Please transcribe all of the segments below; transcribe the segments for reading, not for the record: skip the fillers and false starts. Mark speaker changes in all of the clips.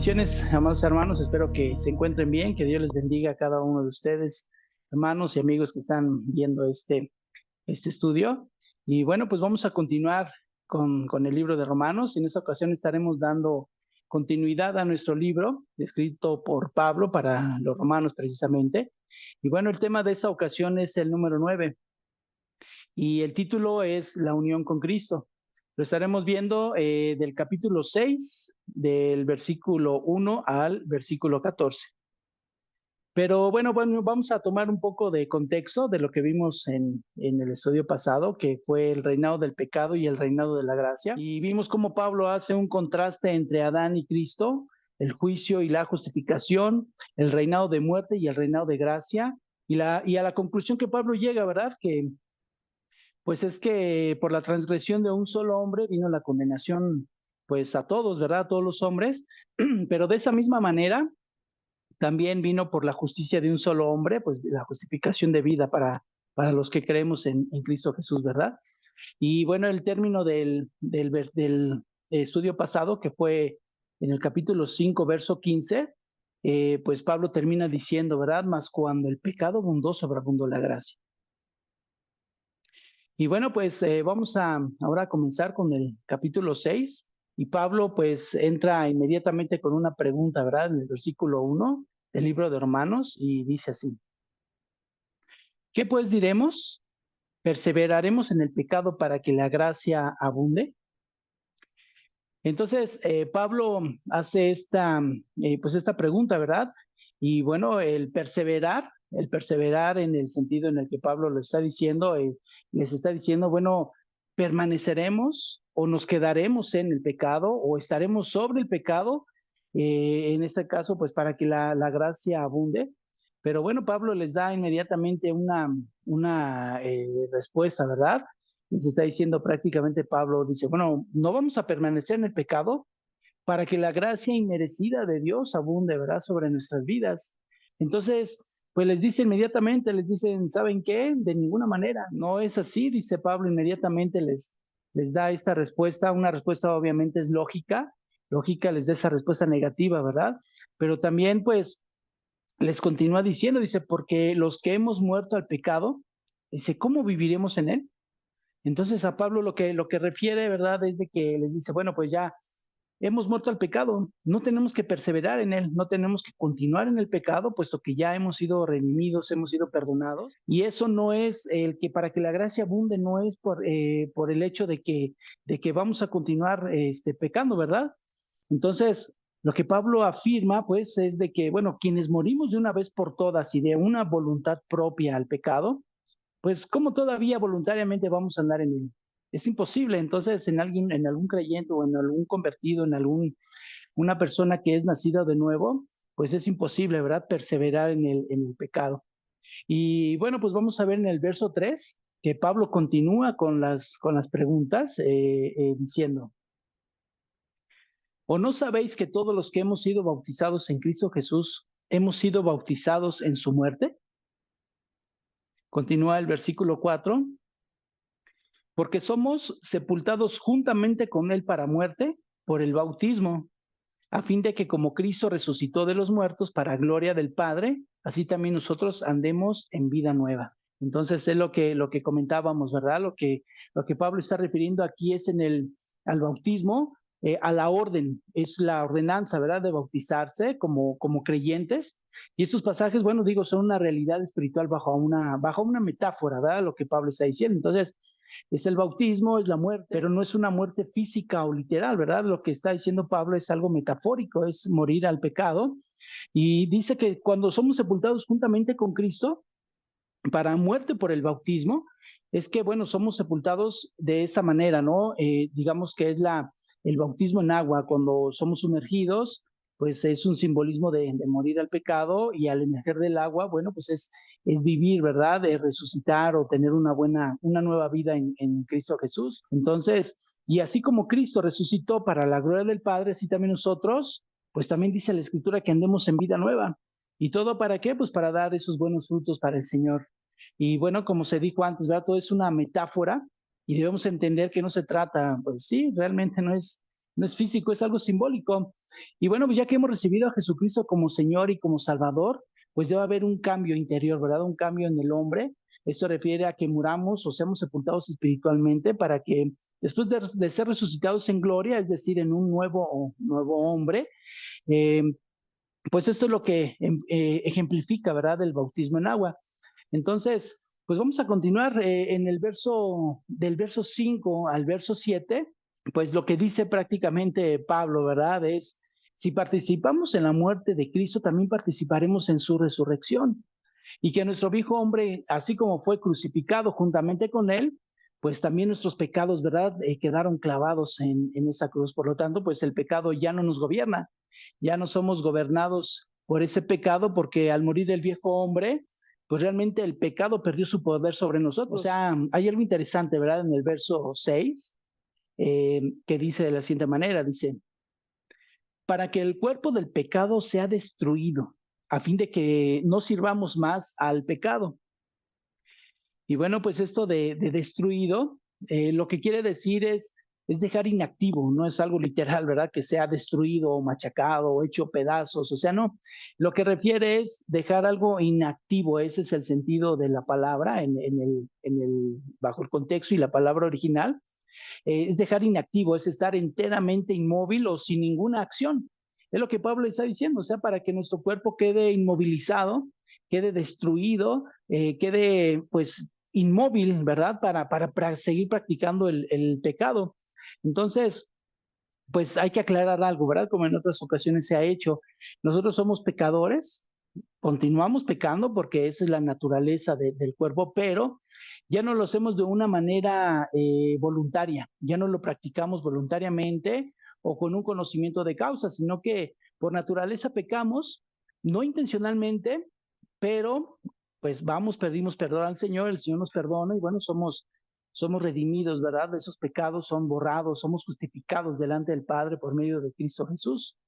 Speaker 1: Bendiciones, amados hermanos, espero que se encuentren bien, que Dios les bendiga a cada uno de ustedes, hermanos y amigos que están viendo este estudio. Y bueno, pues vamos a continuar con el libro de Romanos. En esta ocasión estaremos dando continuidad a nuestro libro, escrito por Pablo para los romanos precisamente. Y bueno, el tema de esta ocasión es el número 9 y el título es La unión con Cristo. Lo estaremos viendo del capítulo 6, del versículo 1 al versículo 14. Pero bueno, vamos a tomar un poco de contexto de lo que vimos en el estudio pasado, que fue el reinado del pecado y el reinado de la gracia. Y vimos cómo Pablo hace un contraste entre Adán y Cristo, el juicio y la justificación, el reinado de muerte y el reinado de gracia. Y a la conclusión que Pablo llega, ¿verdad? Que pues es que por la transgresión de un solo hombre vino la condenación, pues a todos, ¿verdad? A todos los hombres, pero de esa misma manera también vino por la justicia de un solo hombre, pues la justificación de vida para los que creemos en Cristo Jesús, ¿verdad? Y bueno, el término del estudio pasado, que fue en el capítulo 5, verso 15, pues Pablo termina diciendo, ¿verdad? Mas cuando el pecado abundó, sobreabundó la gracia. Y bueno, pues vamos a ahora a comenzar con el capítulo 6 y Pablo pues entra inmediatamente con una pregunta, ¿verdad? En el versículo 1 del libro de Romanos y dice así, ¿qué pues diremos? ¿Perseveraremos en el pecado para que la gracia abunde? Entonces, Pablo hace pues esta pregunta, ¿verdad? Y bueno, el perseverar en el sentido en el que Pablo lo está diciendo, les está diciendo, bueno, ¿permaneceremos o nos quedaremos en el pecado o estaremos sobre el pecado? En este caso, pues para que la gracia abunde. Pero bueno, Pablo les da inmediatamente una respuesta, ¿verdad? Les está diciendo prácticamente Pablo, dice, bueno, no vamos a permanecer en el pecado para que la gracia inmerecida de Dios abunde, ¿verdad?, sobre nuestras vidas. Entonces, pues les dice inmediatamente, les dicen, ¿saben qué? De ninguna manera, no es así, dice Pablo, inmediatamente les da esta respuesta, una respuesta obviamente es lógica les da esa respuesta negativa, ¿verdad? Pero también, pues, les continúa diciendo, dice, porque los que hemos muerto al pecado, dice, ¿cómo viviremos en él? Entonces a Pablo lo que refiere, ¿verdad? Es de que les dice, bueno, pues ya hemos muerto al pecado, no tenemos que perseverar en él, no tenemos que continuar en el pecado, puesto que ya hemos sido redimidos, hemos sido perdonados. Y eso no es el que para que la gracia abunde, no es por el hecho de que vamos a continuar pecando, ¿verdad? Entonces, lo que Pablo afirma, pues, es de que, bueno, quienes morimos de una vez por todas y de una voluntad propia al pecado, pues, ¿cómo todavía voluntariamente vamos a andar en él? Es imposible. Entonces, en algún creyente o en algún convertido, una persona que es nacida de nuevo, pues es imposible, ¿verdad? Perseverar en el pecado. Y bueno, pues vamos a ver en el verso 3 que Pablo continúa con las preguntas, diciendo, ¿o no sabéis que todos los que hemos sido bautizados en Cristo Jesús hemos sido bautizados en su muerte? Continúa el versículo 4. Porque somos sepultados juntamente con él para muerte por el bautismo, a fin de que como Cristo resucitó de los muertos para gloria del Padre, así también nosotros andemos en vida nueva. Entonces es lo que comentábamos, ¿verdad? Lo que Pablo está refiriendo aquí es al bautismo, a la orden, es la ordenanza, ¿verdad? De bautizarse como creyentes. Y estos pasajes, bueno, digo, son una realidad espiritual bajo una metáfora, ¿verdad? Lo que Pablo está diciendo. Entonces, es el bautismo, es la muerte, pero no es una muerte física o literal, ¿verdad? Lo que está diciendo Pablo es algo metafórico, es morir al pecado. Y dice que cuando somos sepultados juntamente con Cristo, para muerte por el bautismo, es que, bueno, somos sepultados de esa manera, ¿no? Digamos que es el bautismo en agua, cuando somos sumergidos, pues es un simbolismo de morir al pecado y al emerger del agua, bueno, pues es vivir, ¿verdad? De resucitar o tener una nueva vida en Cristo Jesús. Entonces, y así como Cristo resucitó para la gloria del Padre, así también nosotros, pues también dice la Escritura que andemos en vida nueva. ¿Y todo para qué? Pues para dar esos buenos frutos para el Señor. Y bueno, como se dijo antes, ¿verdad? Todo es una metáfora y debemos entender que no se trata, pues sí, realmente no es físico, es algo simbólico. Y bueno, pues ya que hemos recibido a Jesucristo como Señor y como Salvador, pues debe haber un cambio interior, ¿verdad? Un cambio en el hombre. Esto refiere a que muramos o seamos sepultados espiritualmente para que después de ser resucitados en gloria, es decir, en un nuevo hombre, eh, pues esto es lo que ejemplifica, ¿verdad? El bautismo en agua. Entonces, pues vamos a continuar en el verso, del verso 5 al verso 7, pues lo que dice prácticamente Pablo, ¿verdad? Es, si participamos en la muerte de Cristo, también participaremos en su resurrección. Y que nuestro viejo hombre, así como fue crucificado juntamente con él, pues también nuestros pecados, ¿verdad? Quedaron clavados en esa cruz. Por lo tanto, pues el pecado ya no nos gobierna, ya no somos gobernados por ese pecado, porque al morir el viejo hombre, pues realmente el pecado perdió su poder sobre nosotros. O sea, hay algo interesante, ¿verdad? En el verso 6, que dice de la siguiente manera, dice, para que el cuerpo del pecado sea destruido, a fin de que no sirvamos más al pecado. Y bueno, pues esto de destruido, lo que quiere decir es dejar inactivo, no es algo literal, ¿verdad? Que sea destruido o machacado o hecho pedazos, o sea, no. Lo que refiere es dejar algo inactivo, ese es el sentido de la palabra bajo el contexto y la palabra original. Es dejar inactivo, es estar enteramente inmóvil o sin ninguna acción. Es lo que Pablo está diciendo, o sea, para que nuestro cuerpo quede inmovilizado, quede destruido, quede pues inmóvil, ¿verdad? Para seguir practicando el pecado. Entonces, pues hay que aclarar algo, ¿verdad? Como en otras ocasiones se ha hecho. Nosotros somos pecadores, continuamos pecando porque esa es la naturaleza del cuerpo, pero ya no lo hacemos de una manera voluntaria, ya no lo practicamos voluntariamente o con un conocimiento de causa, sino que por naturaleza pecamos, no intencionalmente, pero pues vamos, pedimos perdón al Señor, el Señor nos perdona y bueno, somos redimidos, ¿verdad? Esos pecados son borrados, somos justificados delante del Padre por medio de Cristo Jesús.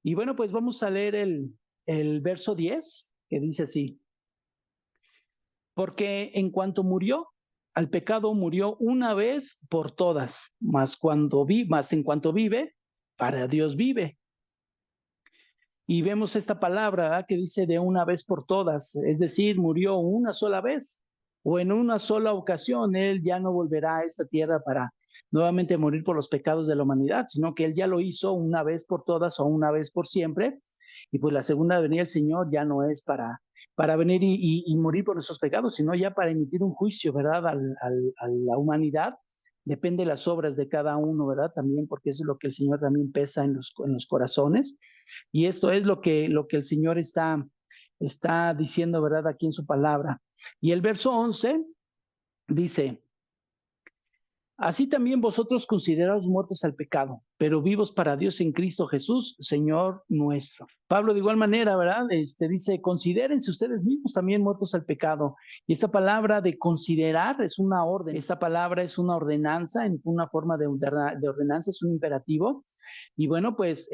Speaker 1: Y bueno, pues vamos a leer el verso 10, que dice así, porque en cuanto murió, al pecado murió una vez por todas, mas en cuanto vive, para Dios vive. Y vemos esta palabra, ¿verdad? Que dice de una vez por todas, es decir, murió una sola vez o en una sola ocasión. Él ya no volverá a esta tierra para nuevamente morir por los pecados de la humanidad, sino que él ya lo hizo una vez por todas o una vez por siempre. Y pues la segunda venida del Señor ya no es para venir y morir por nuestros pecados, sino ya para emitir un juicio, ¿verdad? A la humanidad. Depende de las obras de cada uno, ¿verdad? También, porque eso es lo que el Señor también pesa en los corazones. Y esto es lo que el Señor está diciendo, ¿verdad? Aquí en su palabra. Y el verso 11 dice, así también vosotros consideraos muertos al pecado, pero vivos para Dios en Cristo Jesús, Señor nuestro. Pablo de igual manera, ¿verdad? Dice, considérense ustedes mismos también muertos al pecado. Y esta palabra de considerar es una orden, esta palabra es una ordenanza, en una forma de ordenanza, es un imperativo. Y bueno, pues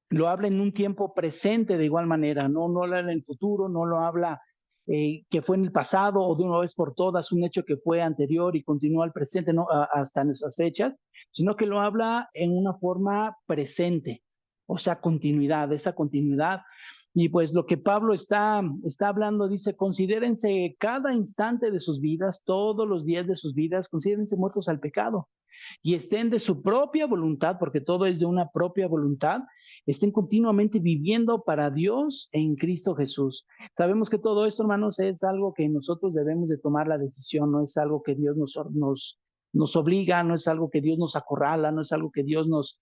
Speaker 1: lo habla en un tiempo presente de igual manera, no habla en el futuro, no lo habla que fue en el pasado o de una vez por todas, un hecho que fue anterior y continúa al presente, no hasta nuestras fechas, sino que lo habla en una forma presente, o sea, continuidad, esa continuidad. Y pues lo que Pablo está hablando, dice, considérense cada instante de sus vidas, todos los días de sus vidas, considérense muertos al pecado y estén de su propia voluntad, porque todo es de una propia voluntad, estén continuamente viviendo para Dios en Cristo Jesús. Sabemos que todo esto, hermanos, es algo que nosotros debemos de tomar la decisión, no es algo que Dios nos obliga, no es algo que Dios nos acorrala, no es algo que Dios nos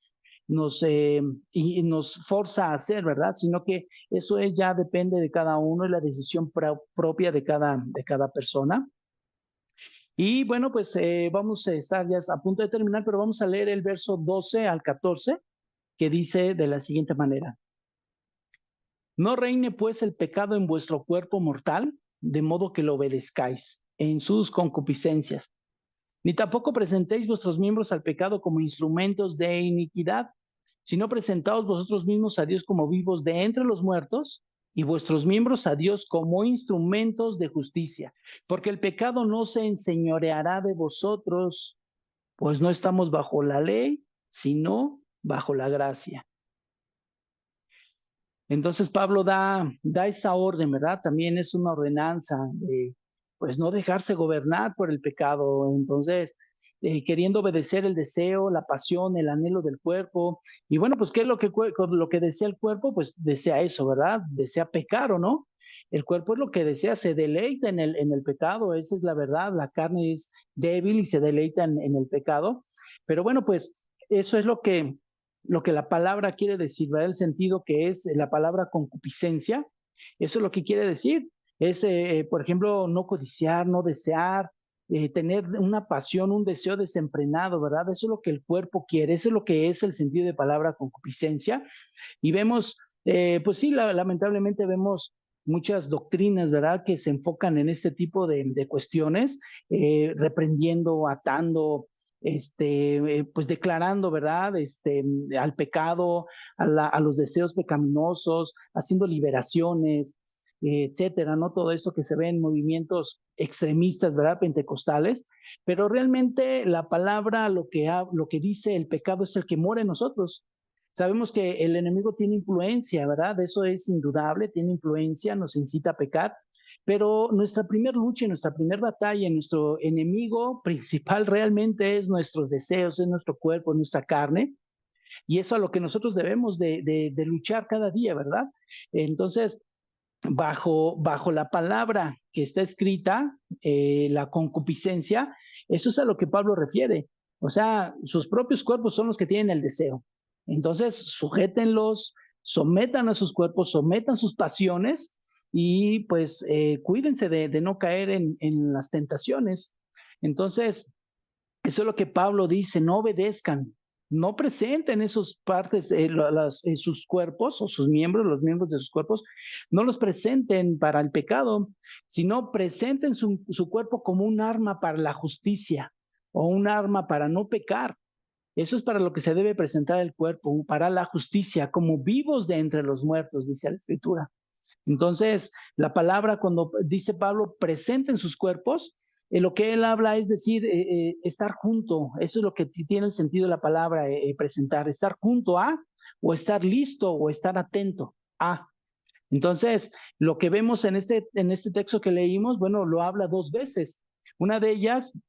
Speaker 1: forza a hacer, ¿verdad? Sino que eso ya depende de cada uno y la decisión propia de cada persona. Y bueno, pues vamos a estar ya a punto de terminar, pero vamos a leer el verso 12 al 14, que dice de la siguiente manera. No reine pues el pecado en vuestro cuerpo mortal, de modo que lo obedezcáis en sus concupiscencias. Ni tampoco presentéis vuestros miembros al pecado como instrumentos de iniquidad, sino presentaos vosotros mismos a Dios como vivos de entre los muertos y vuestros miembros a Dios como instrumentos de justicia, porque el pecado no se enseñoreará de vosotros, pues no estamos bajo la ley, sino bajo la gracia. Entonces Pablo da esa orden, ¿verdad? También es una ordenanza de, pues, no dejarse gobernar por el pecado. Entonces, queriendo obedecer el deseo, la pasión, el anhelo del cuerpo. Y bueno, pues, ¿qué es lo que desea el cuerpo? Pues desea eso, ¿verdad? Desea pecar, ¿o no? El cuerpo es lo que desea, se deleita en el pecado, esa es la verdad. La carne es débil y se deleita en el pecado. Pero bueno, pues eso es lo que la palabra quiere decir, ¿verdad? El sentido que es la palabra concupiscencia, eso es lo que quiere decir. Es, por ejemplo, no codiciar, no desear, tener una pasión, un deseo desenfrenado, ¿verdad? Eso es lo que el cuerpo quiere, eso es lo que es el sentido de palabra concupiscencia. Y vemos, pues sí, lamentablemente vemos muchas doctrinas, ¿verdad?, que se enfocan en este tipo de cuestiones, reprendiendo, atando, pues declarando, ¿verdad?, al pecado, a los deseos pecaminosos, haciendo liberaciones, etcétera, ¿no? Todo eso que se ve en movimientos extremistas, ¿verdad?, pentecostales, pero realmente la palabra lo que dice el pecado es el que mora en nosotros. Sabemos que el enemigo tiene influencia, ¿verdad? Eso es indudable, tiene influencia, nos incita a pecar, pero nuestra primera lucha y nuestra primera batalla, nuestro enemigo principal realmente es nuestros deseos, es nuestro cuerpo, es nuestra carne, y eso a lo que nosotros debemos de luchar cada día, ¿verdad? Entonces, bajo la palabra que está escrita, la concupiscencia, eso es a lo que Pablo refiere. O sea, sus propios cuerpos son los que tienen el deseo. Entonces, sujétenlos, sometan a sus cuerpos, sometan sus pasiones y pues cuídense de no caer en las tentaciones. Entonces, eso es lo que Pablo dice, no obedezcan, no presenten esos partes, sus cuerpos o sus miembros, los miembros de sus cuerpos, no los presenten para el pecado, sino presenten su cuerpo como un arma para la justicia o un arma para no pecar. Eso es para lo que se debe presentar el cuerpo, para la justicia, como vivos de entre los muertos, dice la Escritura. Entonces, la palabra cuando dice Pablo, presenten sus cuerpos, lo que él habla es decir, estar junto, eso es lo que tiene el sentido de la palabra, presentar, estar junto a, o estar listo, o estar atento a. Entonces, lo que vemos en este texto que leímos, bueno, lo habla dos veces. Una de ellas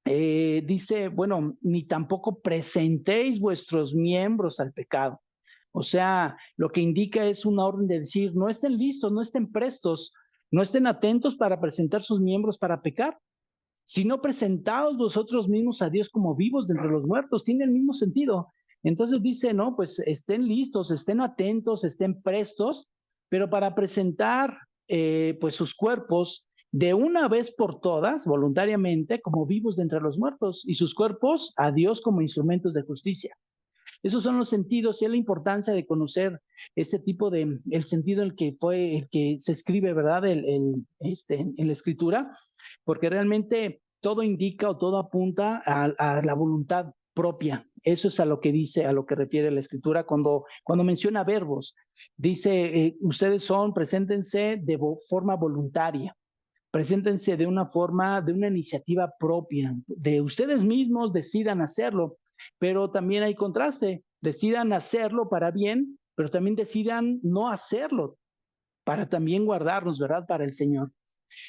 Speaker 1: dice, bueno, ni tampoco presentéis vuestros miembros al pecado. O sea, lo que indica es una orden de decir, no estén listos, no estén prestos, no estén atentos para presentar sus miembros para pecar, sino presentaos vosotros mismos a Dios como vivos de entre los muertos. Tiene el mismo sentido. Entonces dice, no, pues estén listos, estén atentos, estén prestos, pero para presentar pues sus cuerpos de una vez por todas, voluntariamente, como vivos de entre los muertos, y sus cuerpos a Dios como instrumentos de justicia. Esos son los sentidos y es la importancia de conocer este tipo de, el sentido en el que fue, el que se escribe, ¿verdad? En la escritura, porque realmente todo indica o todo apunta a la voluntad propia. Eso es a lo que dice, a lo que refiere la escritura cuando menciona verbos. Dice, ustedes preséntense de forma voluntaria. Preséntense de una forma, de una iniciativa propia, de ustedes mismos decidan hacerlo, pero también hay contraste, decidan hacerlo para bien, pero también decidan no hacerlo para también guardarnos, ¿verdad? Para el Señor.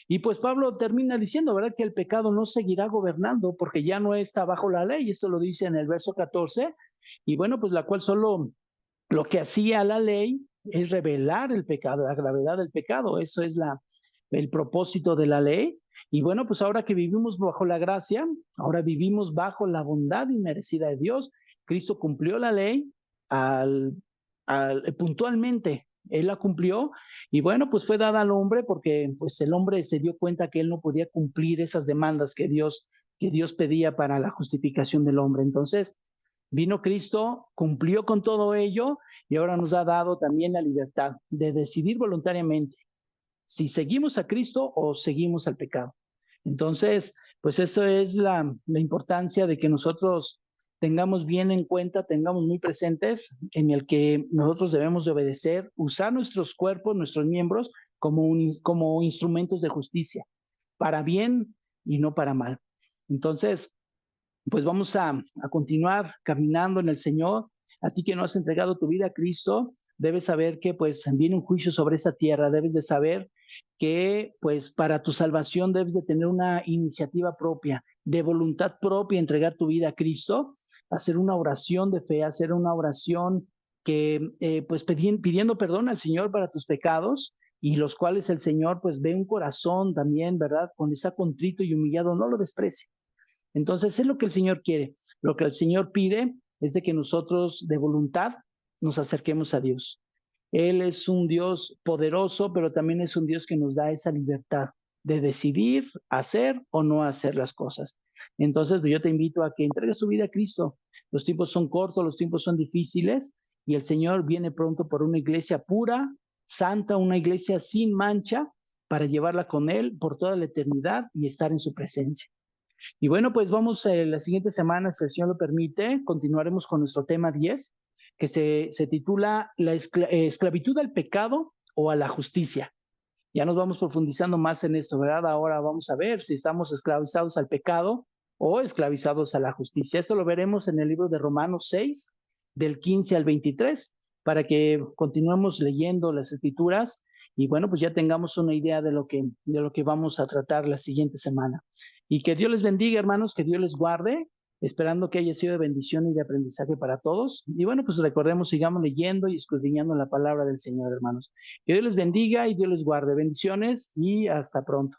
Speaker 1: Y pues Pablo termina diciendo, ¿verdad? Que el pecado no seguirá gobernando porque ya no está bajo la ley. Esto lo dice en el verso 14. Y bueno, pues la cual solo lo que hacía la ley es revelar el pecado, la gravedad del pecado. Eso es el propósito de la ley. Y bueno, pues ahora que vivimos bajo la gracia, ahora vivimos bajo la bondad inmerecida de Dios. Cristo cumplió la ley al, puntualmente. Él la cumplió y bueno, pues fue dada al hombre porque pues el hombre se dio cuenta que él no podía cumplir esas demandas que Dios pedía para la justificación del hombre. Entonces, vino Cristo, cumplió con todo ello y ahora nos ha dado también la libertad de decidir voluntariamente si seguimos a Cristo o seguimos al pecado. Entonces, pues eso es la importancia de que nosotros tengamos bien en cuenta, tengamos muy presentes en el que nosotros debemos de obedecer, usar nuestros cuerpos, nuestros miembros como instrumentos de justicia, para bien y no para mal. Entonces, pues vamos a continuar caminando en el Señor. A ti que no has entregado tu vida a Cristo, debes saber que pues viene un juicio sobre esta tierra, debes de saber que pues para tu salvación debes de tener una iniciativa propia, de voluntad propia, entregar tu vida a Cristo, hacer una oración de fe, hacer una oración que pues pidiendo perdón al Señor para tus pecados y los cuales el Señor pues ve un corazón también, ¿verdad? Cuando está contrito y humillado, no lo desprecie. Entonces, es lo que el Señor quiere. Lo que el Señor pide es de que nosotros de voluntad nos acerquemos a Dios. Él es un Dios poderoso, pero también es un Dios que nos da esa libertad de decidir hacer o no hacer las cosas. Entonces, pues, yo te invito a que entregues tu vida a Cristo. Los tiempos son cortos, los tiempos son difíciles y el Señor viene pronto por una iglesia pura, santa, una iglesia sin mancha, para llevarla con Él por toda la eternidad y estar en su presencia. Y bueno, pues vamos la siguiente semana, si el Señor lo permite, continuaremos con nuestro tema 10, que se titula La esclavitud al pecado o a la justicia. Ya nos vamos profundizando más en esto, ¿verdad? Ahora vamos a ver si estamos esclavizados al pecado o esclavizados a la justicia. Esto lo veremos en el libro de Romanos 6, del 15 al 23, para que continuemos leyendo las escrituras y bueno, pues ya tengamos una idea de lo que vamos a tratar la siguiente semana. Y que Dios les bendiga, hermanos, que Dios les guarde, esperando que haya sido de bendición y de aprendizaje para todos. Y bueno, pues recordemos, sigamos leyendo y escudriñando la palabra del Señor, hermanos. Que Dios les bendiga y Dios les guarde. Bendiciones y hasta pronto.